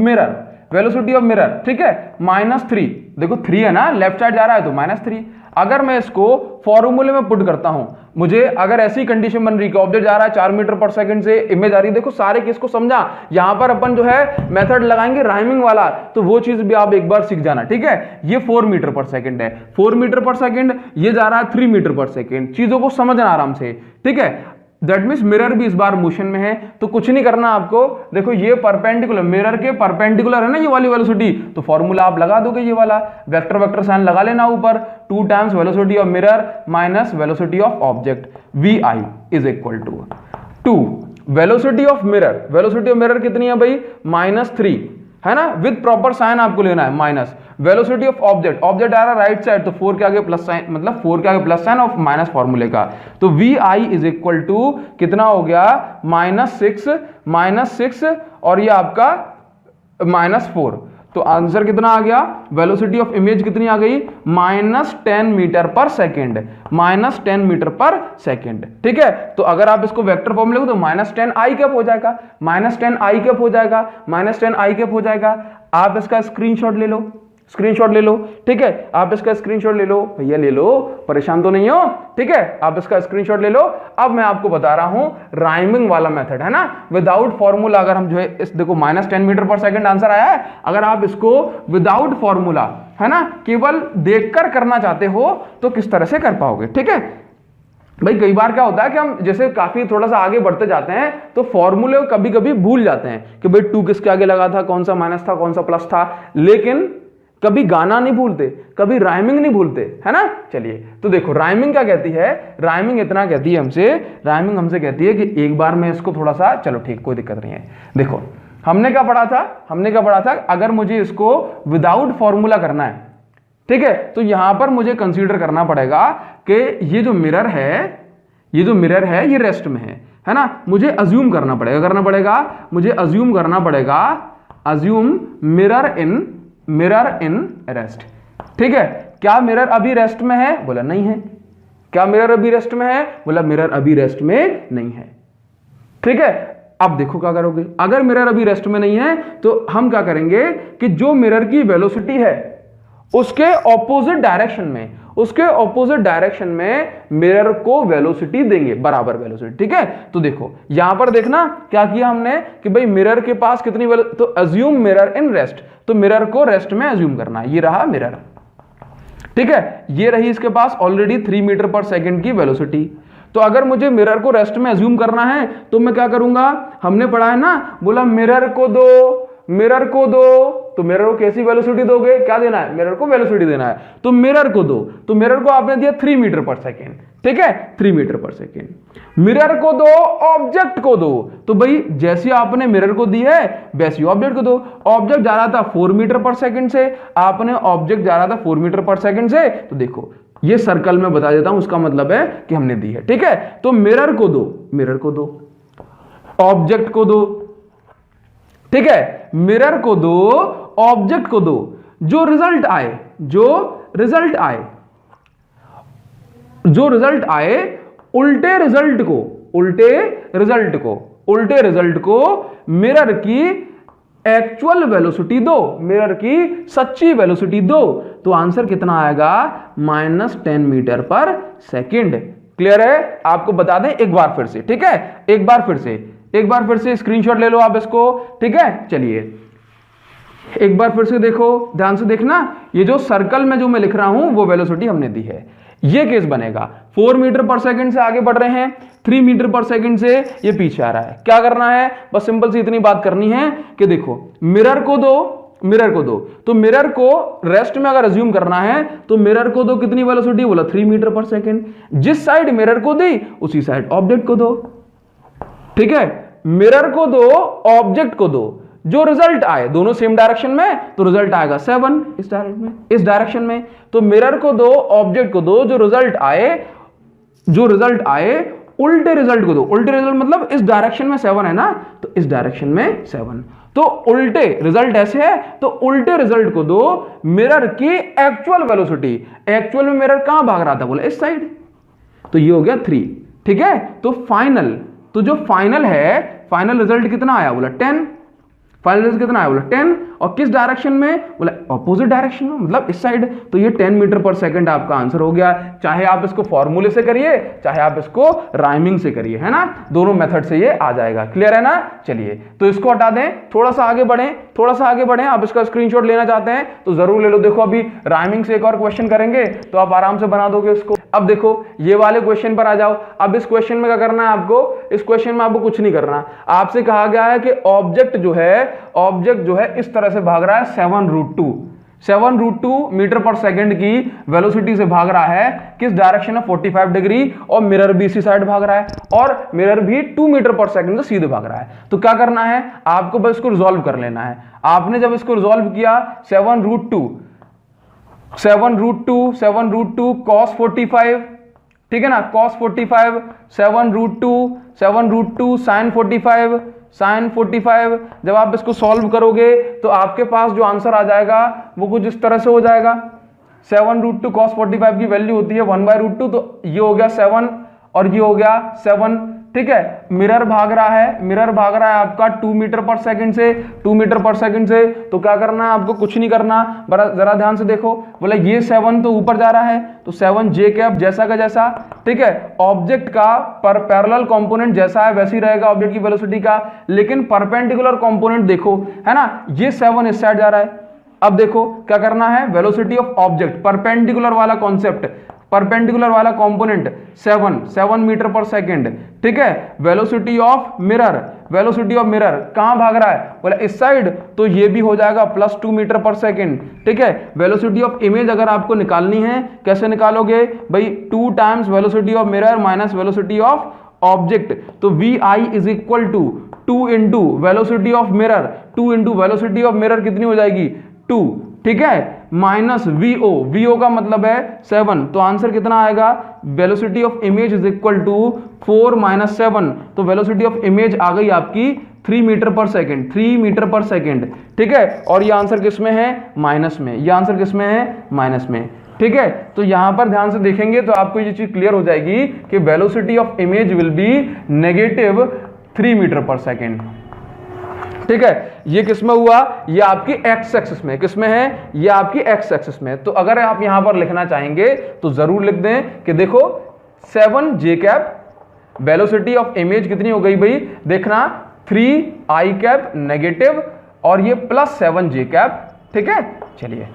मिरर, ठीक है, -3, देखो 3 है ना, लेफ्ट साइड जा रहा है तो -3। अगर मैं इसको फॉर्मूले में पुट करता हूं, मुझे अगर ऐसी कंडीशन बन रही कि ऑब्जेक्ट जा रहा है 4 मीटर पर सेकंड से, इमेज आ रही है, देखो सारे केस को समझा। यहां पर अपन जो है मेथड लगाएंगे राइमिंग वाला, तो वो चीज भी आप एक बार सीख जाना। ठीक है, ये 4 मीटर पर सेकंड है, 4 मीटर पर सेकंड, ये जा रहा है 3 मीटर पर सेकंड। चीजों को समझना आराम से। ठीक है, दैट मीन्स मिरर भी इस बार मोशन में है, तो कुछ नहीं करना आपको। देखो ये परपेंडिकुलर, मिरर के परपेंडिकुलर है ना ये वाली वेलोसिटी, तो फॉर्मूला आप लगा दोगे, ये वाला वेक्टर साइन लगा लेना ऊपर, 2 times velocity of mirror minus velocity of object, VI is equal to 2 velocity of mirror कितनी है भाई, -3 है ना, विद प्रॉपर साइन आपको लेना है, माइनस वेलोसिटी ऑफ ऑब्जेक्ट आ रहा है राइट साइड, तो 4 के आगे प्लस साइन, मतलब 4 के आगे प्लस साइन और माइनस फॉर्मूले का, तो VI इज इक्वल टू कितना हो गया, -6 और ये आपका -4। तो आंसर कितना आ गया, वेलोसिटी ऑफ इमेज कितनी आ गई, -10 मीटर पर सेकेंड, -10 मीटर पर सेकेंड। ठीक है, तो अगर आप इसको वेक्टर फॉर्म लोगे तो -10 आई कैप हो जाएगा, -10 आई कैप हो जाएगा। आप इसका स्क्रीनशॉट ले लो। ठीक है, आप इसका स्क्रीनशॉट ले लो भैया, ले लो, परेशान तो नहीं हो। ठीक है, आप इसका स्क्रीनशॉट ले लो। अब मैं आपको बता रहा हूं राइमिंग वाला मेथड, है ना, विदाउट फॉर्मूला। अगर हम जो है इस देखो -10 मीटर पर सेकंड आंसर आया है, अगर आप इसको विदाउट फॉर्मूला, है ना, केवल देखकर करना चाहते हो तो किस तरह से कर पाओगे। ठीक है भाई, कई बार क्या होता है कि हम जैसे काफी थोड़ा सा आगे बढ़ते जाते हैं तो फॉर्मूले कभी कभी भूल जाते हैं कि भाई 2 किसके आगे लगा था, कौन सा माइनस था, कौन सा प्लस था, लेकिन कभी गाना नहीं भूलते, कभी राइमिंग नहीं भूलते, है ना। चलिए, तो देखो राइमिंग क्या कहती है, राइमिंग इतना कहती है हमसे कहती है कि एक बार मैं इसको थोड़ा सा, चलो ठीक, कोई दिक्कत नहीं है। देखो हमने क्या पढ़ा था, अगर मुझे इसको विदाउट फॉर्मूला करना है, ठीक है, तो यहां पर मुझे कंसीडर करना पड़ेगा कि ये जो मिरर है ये रेस्ट में है ना। मुझे अज्यूम करना पड़ेगा, अज्यूम मिरर इन रेस्ट। ठीक है, क्या मिरर अभी रेस्ट में है, बोला नहीं है। क्या मिरर अभी रेस्ट में है, बोला मिरर अभी रेस्ट में नहीं है। ठीक है, अब देखो क्या करोगे, अगर मिरर अभी रेस्ट में नहीं है तो हम क्या करेंगे कि जो मिरर की वेलोसिटी है उसके ऑपोजिट डायरेक्शन में मिरर को वेलोसिटी देंगे, बराबर वेलोसिटी। ठीक है, तो देखो यहां पर देखना क्या किया हमने कि भाई मिरर के पास कितनी तो अज्यूम मिरर इन रेस्ट, तो मिरर को रेस्ट में अज्यूम करना, ये रहा मिरर। ठीक है, ये रही इसके पास ऑलरेडी 3 मीटर पर सेकंड की वेलोसिटी। तो अगर मुझे मिरर को रेस्ट में अज्यूम करना है तो मैं क्या करूंगा, हमने पढ़ा है ना, बोला मिरर को दो, मिरर को दो, तो मिरर को कैसी वेलोसिटी दोगे, क्या देना है, मिरर को वेलोसिटी देना है, तो मिरर को दो, तो मिरर को आपने दिया 3 मीटर पर सेकेंड, ठीक है, 3 मीटर पर सेकेंड। मिरर को दो, ऑब्जेक्ट को दो, तो भाई जैसी आपने मिरर को दी है वैसी ऑब्जेक्ट को दो। ऑब्जेक्ट जा रहा था 4 मीटर पर सेकेंड से, आपने ऑब्जेक्ट जा रहा था 4 मीटर पर सेकेंड से, तो देखो ये सर्कल में बता देता हूं, उसका मतलब है कि हमने दी है, ठीक है। तो मिरर को दो, मिरर को दो, ऑब्जेक्ट को दो, ठीक है, मिरर को दो, ऑब्जेक्ट को दो, जो रिजल्ट आए, जो रिजल्ट आए, जो रिजल्ट आए, उल्टे रिजल्ट को, उल्टे रिजल्ट को, उल्टे रिजल्ट को मिरर की एक्चुअल वेलोसिटी दो, मिरर की सच्ची वेलोसिटी दो, तो आंसर कितना आएगा, -10 मीटर पर सेकंड। क्लियर है, आपको बता दें एक बार फिर से, ठीक है, एक बार फिर से स्क्रीनशॉट ले लो आप इसको, ठीक है। चलिए एक बार फिर से देखो, ध्यान से देखना, ये जो सर्कल में जो मैं लिख रहा हूं वो वेलोसिटी हमने दी है। ये केस बनेगा 4 मीटर पर सेकंड से आगे बढ़ रहे हैं, 3 मीटर पर सेकंड से ये पीछे आ रहा है। क्या करना है, बस सिंपल सी इतनी बात करनी है कि देखो मिरर को दो, मिरर को दो, तो मिरर को रेस्ट में अगर अज्यूम करना है तो मिरर को दो कितनी वेलोसिटी, बोला 3 मीटर पर सेकंड। जिस साइड मिरर को दी उसी साइड ऑब्जेक्ट को दो, ठीक है, मिरर को दो, ऑब्जेक्ट को दो, जो रिजल्ट आए दोनों सेम डायरेक्शन में, तो रिजल्ट आएगा 7 इस डायरेक्शन में, इस डायरेक्शन में। तो मिरर को दो, ऑब्जेक्ट को दो, जो रिजल्ट आए, जो रिजल्ट आए, उल्टे रिजल्ट को दो, उल्टे रिजल्ट मतलब इस डायरेक्शन में 7 है ना, तो इस डायरेक्शन में 7, तो उल्टे रिजल्ट ऐसे है, तो उल्टे रिजल्ट को दो मिरर की एक्चुअल वेलोसिटी। एक्चुअल में मिरर कहां भाग रहा था, बोला इस साइड, तो ये हो गया 3, ठीक है। तो फाइनल, तो जो फाइनल है, फाइनल रिजल्ट कितना आया, बोला 10, फाइनल रिजल्ट कितना आया, बोला 10, और किस डायरेक्शन में, बोला ऑपोजिट डायरेक्शन में, मतलब इस साइड। तो ये 10 मीटर पर सेकंड आपका आंसर हो गया। चाहे आप इसको फॉर्मूले से करिए, चाहे आप इसको राइमिंग से करिए, है ना, दोनों मेथड से ये आ जाएगा। क्लियर है ना। चलिए तो इसको हटा दें, थोड़ा सा आगे बढ़ें, थोड़ा सा आगे बढ़ें। आप इसका स्क्रीनशॉट लेना चाहते हैं तो जरूर ले लो। देखो अभी राइमिंग से एक और क्वेश्चन करेंगे तो आप आराम से बना दोगे इसको। अब देखो ये वाले क्वेश्चन पर आ जाओ। अब इस क्वेश्चन में क्या करना है आपको, इस क्वेश्चन में आपको कुछ नहीं करना। आपसे कहा गया है कि ऑब्जेक्ट जो है इस तरह से भाग रहा है 7√2 मीटर पर सेकंड की वेलोसिटी से भाग रहा है। किस डायरेक्शन है, 45 डिग्री, और मिरर भी इसी साइड भाग रहा है, और मिरर भी 2 मीटर पर सेकंड से सीधे भाग रहा है। तो क्या करना है आपको, बस इसको रिजॉल्व कर लेना है। आपने जब इसको रिजॉल्व किया 7√2 cos 45, ठीक है ना, cos 45, 7√2 sin 45। जब आप इसको सॉल्व करोगे तो आपके पास जो आंसर आ जाएगा वो कुछ इस तरह से हो जाएगा। 7√2 cos 45 की वैल्यू होती है 1/√2, तो ये हो गया 7 और ये हो गया 7, ठीक है। मिरर भाग रहा है आपका 2 मीटर पर सेकंड से, 2 मीटर पर सेकंड से। तो क्या करना है आपको, कुछ नहीं करना, जरा ध्यान से देखो। बोला ये 7 तो ऊपर जा रहा है, तो 7 j कैप जैसा का जैसा, ठीक है। ऑब्जेक्ट का पर पैरेलल कंपोनेंट जैसा है वैसी रहेगा ऑब्जेक्ट की वेलोसिटी का, लेकिन परपेंडिकुलर कंपोनेंट देखो, है ना, ये 7 इस साइड जा रहा है। अब देखो क्या करना है, वेलोसिटी ऑफ ऑब्जेक्ट, परपेंडिकुलर वाला कॉन्सेप्ट, परपेंडिकुलर वाला कंपोनेंट 7 मीटर पर सेकंड, ठीक है। वेलोसिटी ऑफ मिरर कहां भाग रहा है, बोला इस साइड, तो ये भी हो जाएगा +2 मीटर पर सेकंड, ठीक है। वेलोसिटी ऑफ इमेज अगर आपको निकालनी है, कैसे निकालोगे भाई, 2 times velocity of mirror minus velocity of object, तो VI is equal to 2 into velocity of mirror, 2 into velocity of mirror कितनी हो जाएगी 2, ठीक है, माइनस VO का मतलब है 7, तो आंसर कितना आएगा, velocity of image is equal to 4 - 7, तो वेलोसिटी ऑफ इमेज आ गई आपकी 3 मीटर पर सेकंड, ठीक है। और ये आंसर किस में है, माइनस में, ये आंसर किस में है, माइनस में, ठीक है। तो यहां पर ध्यान से देखेंगे तो आपको ये चीज क्लियर हो जाएगी कि velocity of image will be -3 metre per second, ठीक है। ये किस में हुआ, ये आपकी एक्स एक्सिस में, किस में है, ये आपकी एक्स एक्सिस में। तो अगर आप यहां पर लिखना चाहेंगे तो जरूर लिख दें कि देखो 7 j cap, velocity of image कितनी हो गई भाई, देखना 3 I कैप नेगेटिव, और ये +7 j कैप, ठीक है। चलिए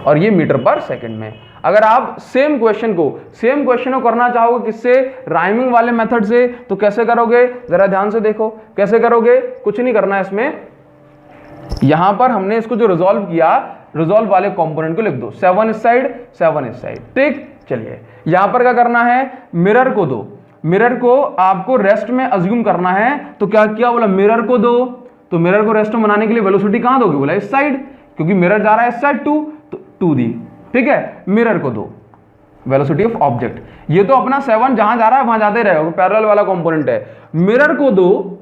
और ये मीटर पर सेकंड में। अगर आप सेम क्वेश्चन को करना चाहोगे किससे, राइमिंग वाले मेथड से, तो कैसे करोगे जरा ध्यान से देखो कैसे करोगे। कुछ नहीं करना है इसमें, यहां पर हमने इसको जो रिजॉल्व किया, रिजॉल्व वाले कंपोनेंट को लिख दो, 7 इस साइड 7 इस साइड, ठीक। चलिए यहां पर क्या करना है, मिरर को दो, मिरर को आपको रेस्ट में अज्यूम करना है, तो क्या किया, बोला मिरर को दो, तो मिरर को रेस्ट में बनाने के लिए वेलोसिटी कहां दोगे, बोला इस साइड, क्योंकि मिरर जा रहा है इस साइड 2, तो 2 दी, ठीक है। मिरर को दो वेलोसिटी ऑफ ऑब्जेक्ट, ये तो अपना 7 जहां जा रहा है वहां जाते रहेगा, पैरेलल वाला कंपोनेंट है। मिरर को दो,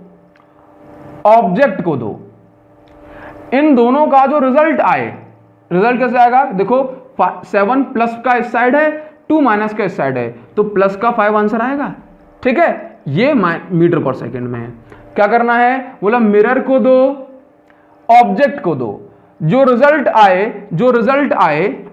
ऑब्जेक्ट को दो, इन दोनों का जो रिजल्ट आए, रिजल्ट कैसे आएगा, देखो 7 प्लस का इस साइड है, 2 माइनस का इस साइड है, तो प्लस का 5 आंसर आएगा, ठीक है। ये मीटर पर सेकंड में है। क्या करना है, बोला मिरर को दो, ऑब्जेक्ट को दो, जो रिजल्ट आए,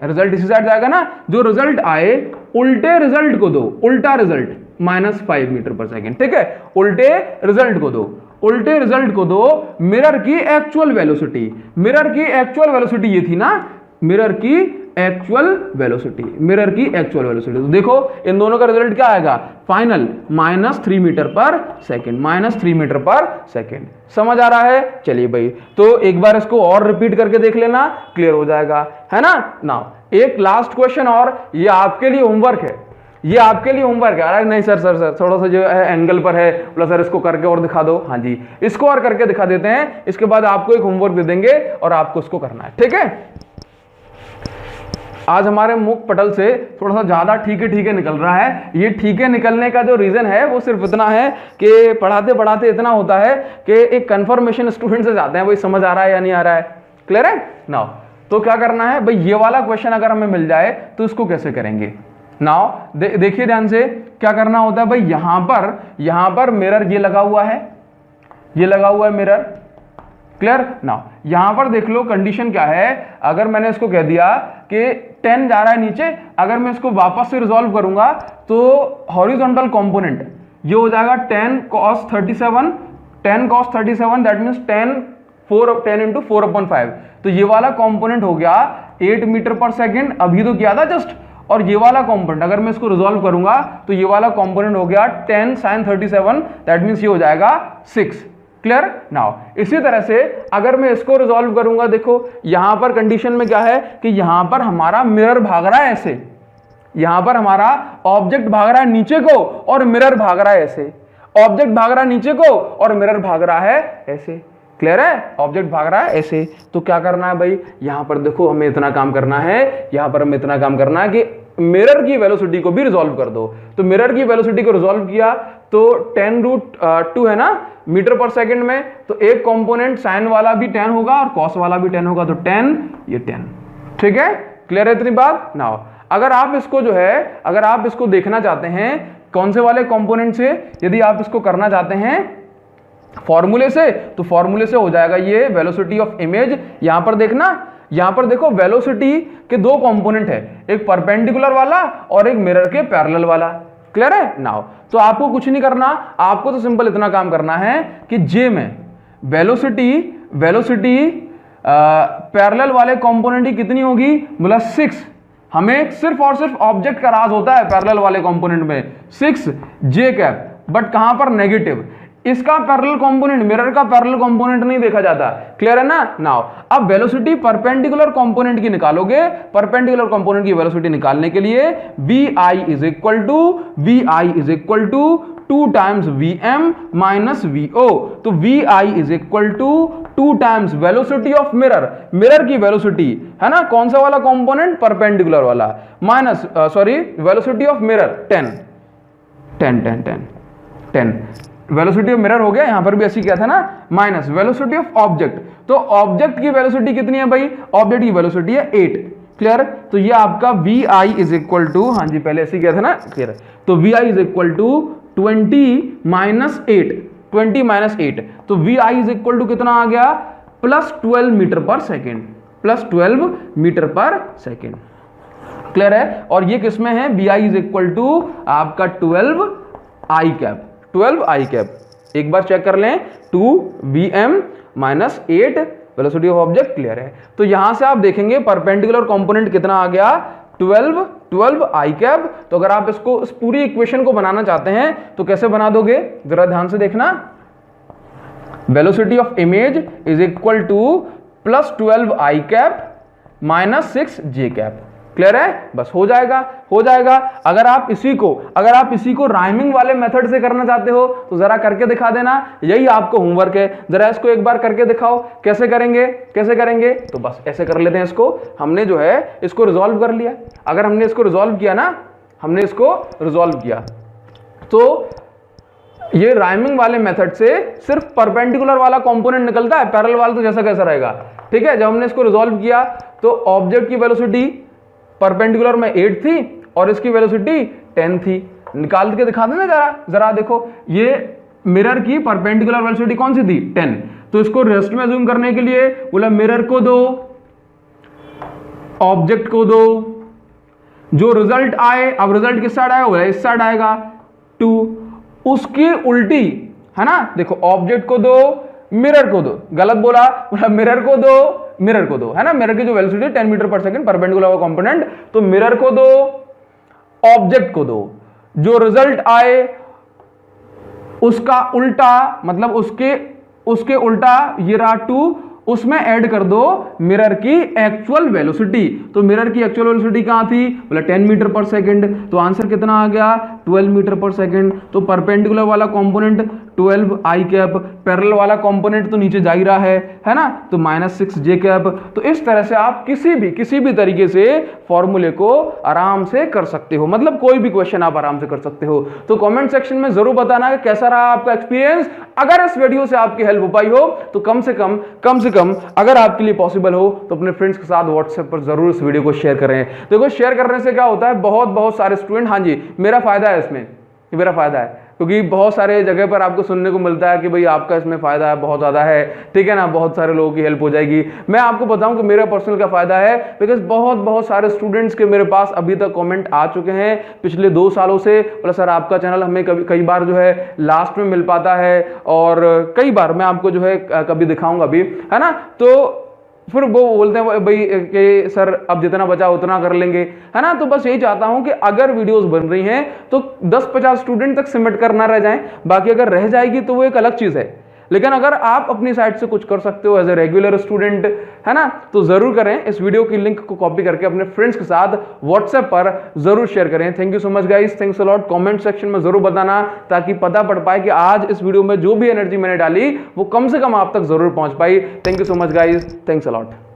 रिजल्ट इसी साइड जाएगा ना, जो रिजल्ट आए उल्टे रिजल्ट को दो, उल्टा रिजल्ट -5 मीटर पर सेकंड, ठीक है। उल्टे रिजल्ट को दो, उल्टे रिजल्ट को दो मिरर की एक्चुअल वेलोसिटी, मिरर की एक्चुअल वेलोसिटी ये थी ना, मिरर की एक्चुअल वेलोसिटी, मिरर की एक्चुअल वेलोसिटी। तो देखो इन दोनों का रिजल्ट क्या आएगा, final -3 metre per second, -3 metre per second. समझ आ रहा है। चलिए भाई, तो एक बार इसको और रिपीट करके देख लेना, क्लियर हो जाएगा, है ना। नाउ एक लास्ट क्वेश्चन और, ये आपके लिए होमवर्क है, ये आपके लिए होमवर्क है। अरे नहीं सर थोड़ा सा जो है एंगल पर है, बोला सर इसको करके और दिखा दो। हाँ जी, इसको और करके दिखा देते हैं, इसके बाद आपको एक होमवर्क दे देंगे और आपको इसको करना है, ठीक है। आज हमारे मुख पटल से थोड़ा सा ज्यादा ठीक है निकल रहा है। ये ठीक है निकलने का जो रीजन है वो सिर्फ इतना है कि पढ़ाते पढ़ाते इतना होता है कि एक कंफर्मेशन स्टूडेंट से जाते हैं, भाई समझ आ रहा है या नहीं आ रहा है, क्लियर है नाउ। तो क्या करना है भाई, ये वाला क्वेश्चन अगर हमें मिल जाए तो इसको कैसे करेंगे। नाउ देखिए ध्यान से, क्या करना होता है भाई, यहां पर मिरर ये लगा हुआ है, ये लगा हुआ है मिरर, क्लियर नाउ। यहां पर देख लो कंडीशन क्या है, अगर मैंने इसको कह दिया कि 10 जा रहा है नीचे, अगर मैं इसको वापस से रिजॉल्व करूंगा तो हॉरिजॉन्टल कंपोनेंट ये हो जाएगा 10 cos 37, 10 cos 37 that means 10 into 4/5, तो ये वाला कंपोनेंट हो गया 8 मीटर पर सेकंड, अभी तो किया था जस्ट। और ये वाला कंपोनेंट अगर मैं इसको रिजॉल्व करूंगा तो ये वाला कंपोनेंट हो गया 10 sin 37 दैट मींस ये हो जाएगा 6, क्लियर नाउ। इसी तरह से अगर मैं इसको रिजॉल्व करूंगा, देखो यहां पर कंडीशन में क्या है कि यहां पर हमारा मिरर भाग रहा है ऐसे, यहां पर हमारा ऑब्जेक्ट भाग रहा है नीचे को और मिरर भाग रहा है ऐसे, ऑब्जेक्ट भाग रहा है नीचे को और मिरर भाग रहा है ऐसे, क्लियर है, ऑब्जेक्ट भाग रहा है ऐसे। तो क्या करना है भाई, यहां पर देखो हमें इतना काम करना है, यहां पर हमें इतना काम करना है कि मिरर की वेलोसिटी को भी रिजॉल्व कर दो। तो मिरर की वेलोसिटी को रिजॉल्व किया तो 10√2 है ना मीटर पर सेकंड में, तो एक कंपोनेंट साइन वाला भी 10 होगा और कॉस वाला भी 10 होगा, तो 10 ये 10, ठीक है, क्लियर है इतनी बात। नाउ अगर आप इसको जो है, अगर आप इसको देखना चाहते हैं कौन से वाले कंपोनेंट से, यदि आप इसको करना चाहते हैं फॉर्मूले से, तो फॉर्मूले से हो जाएगा ये वेलोसिटी ऑफ इमेज। यहां पर देखना, यहां पर देखो वेलोसिटी के दो कंपोनेंट है, एक परपेंडिकुलर वाला और एक मिरर के पैरेलल वाला, क्लियर है नाउ। तो आपको कुछ नहीं करना, आपको तो सिंपल इतना काम करना है कि जे में वेलोसिटी पैरेलल वाले कंपोनेंट की कितनी होगी, बोला 6। हमें सिर्फ और सिर्फ ऑब्जेक्ट का राज होता है पैरेलल वाले कंपोनेंट में 6 जे कैप, बट कहां पर नेगेटिव, इसका पैरेलल कंपोनेंट, मिरर का पैरेलल कंपोनेंट नहीं देखा जाता, क्लियर है ना नाउ। अब वेलोसिटी परपेंडिकुलर कंपोनेंट की निकालोगे, परपेंडिकुलर कंपोनेंट की वेलोसिटी निकालने के लिए vi is equal to 2 times vm minus vo, तो vi is equal to 2 times velocity of mirror, mirror की वेलोसिटी है ना, कौन सा वाला कंपोनेंट, परपेंडिकुलर वाला, minus velocity of mirror 10 velocity of mirror हो गया, यहां पर भी ऐसी किया था ना, माइनस वेलोसिटी ऑफ ऑब्जेक्ट, तो ऑब्जेक्ट की वेलोसिटी कितनी है भाई, ऑब्जेक्ट की वेलोसिटी है 8, क्लियर। तो ये आपका vi इज इक्वल टू, हाँ जी पहले ऐसे किया था ना, क्लियर, तो vi is equal to 20 minus 8, तो vi इज इक्वल टू कितना आ गया, +12 मीटर पर सेकेंड, +12 मीटर पर सेकेंड, क्लियर है। और ये किसमें है, vi इज इक्वल टू आपका 12 i कैप, एक बार चेक कर लें, 2 vm minus 8 velocity of object clear है। तो यहां से आप देखेंगे परपेंडिकुलर कंपोनेंट कितना आ गया 12 आई कैप। तो अगर आप इसको इस पूरी इक्वेशन को बनाना चाहते हैं तो कैसे बना दोगे, जरा ध्यान से देखना। Velocity of image is equal to +12 I cap -6 J cap. Clear है, बस हो जाएगा। अगर आप इसी को राइमिंग वाले मेथड से करना चाहते हो तो जरा करके दिखा देना, यही आपको होमवर्क है। जरा इसको एक बार करके दिखाओ, कैसे करेंगे। तो बस ऐसे कर लेते हैं इसको। हमने जो है इसको रिजॉल्व कर लिया। अगर हमने इसको रिजॉल्व किया तो ये राइमिंग वाले मेथड से सिर्फ परपेंडिकुलर वाला कंपोनेंट निकलता है, पैरेलल वाला तो जैसा कैसा रहेगा। ठीक है, जब हमने इसको रिजॉल्व किया तो ऑब्जेक्ट की वेलोसिटी परपेंडिकुलर में 8 थी और इसकी वेलोसिटी 10 थी। निकाल के दिखा देना जरा देखो, ये मिरर की परपेंडिकुलर वेलोसिटी कौन सी थी 10। तो इसको रेस्ट में जूम करने के लिए बोला मिरर को दो, ऑब्जेक्ट को दो, जो रिजल्ट आए, अब रिजल्ट किस साइड आएगा, इस साइड आएगा 2, उसकी उल्टी है ना। देखो ऑब्जेक्ट को दो, मिरर को दो, गलत बोला मिरर को दो है ना। मिरर की जो velocity 10 metre per second perpendicular component, तो मिरर को दो, ऑब्जेक्ट को दो, जो रिजल्ट आए उसका उल्टा, मतलब उसके उल्टा ये रहा 2, उसमें ऐड कर दो मिरर की एक्चुअल वेलोसिटी। तो मिरर की एक्चुअल वेलोसिटी कहां थी, बोला 10 मीटर पर सेकंड। तो आंसर कितना आ गया 12 मीटर पर सेकंड। तो परपेंडिकुलर वाला कंपोनेंट 12 आई कैप, पैरेलल वाला कंपोनेंट तो नीचे जा ही रहा है ना, तो -6 जे कैप। तो इस तरह से आप किसी भी तरीके से फॉर्मूले को आराम से कर सकते हो, मतलब कोई भी क्वेश्चन आप आराम से कर सकते हो। तो कमेंट सेक्शन में जरूर बताना कि कैसा रहा आपका एक्सपीरियंस। अगर इस वीडियो से आपकी हेल्प हो पाई हो तो कम से कम अगर आपके लिए पॉसिबल हो तो अपने फ्रेंड्स के साथ व्हाट्सएप पर जरूर इस वीडियो को शेयर करें। देखो शेयर करने से क्या होता है, बहुत सारे स्टूडेंट, हाँ जी मेरा फायदा है इसमें, मेरा फायदा है, क्योंकि बहुत सारे जगह पर आपको सुनने को मिलता है कि भाई आपका इसमें फायदा है, बहुत ज्यादा है, ठीक है ना, बहुत सारे लोगों की हेल्प हो जाएगी। मैं आपको बताऊं कि मेरा पर्सनल क्या फायदा है, बिकॉज बहुत सारे स्टूडेंट्स के मेरे पास अभी तक कमेंट आ चुके हैं पिछले 2 सालों से, बोला सर आपका चैनल हमें कई बार जो है लास्ट में मिल पाता है, और कई बार मैं आपको जो है कभी दिखाऊंगा भी, है ना। तो फिर वो बोलते हैं भाई कि सर अब जितना बचा उतना कर लेंगे, है ना। तो बस यही चाहता हूं कि अगर वीडियोस बन रही हैं तो 10-50 स्टूडेंट तक सिमट कर ना रह जाएं, बाकी अगर रह जाएगी तो वो एक अलग चीज है। लेकिन अगर आप अपनी साइड से कुछ कर सकते हो एज ए रेगुलर स्टूडेंट, है ना, तो जरूर करें। इस वीडियो की लिंक को कॉपी करके अपने फ्रेंड्स के साथ व्हाट्सएप पर जरूर शेयर करें। Thank you so much guys, thanks a lot. Comment section में जरूर बताना ताकि पता पड़ पाए कि आज इस वीडियो में जो भी एनर्जी मैंने डाली वो कम से कम आप तक जरूर पहुंच पाई। Thank you so much guys, thanks a lot.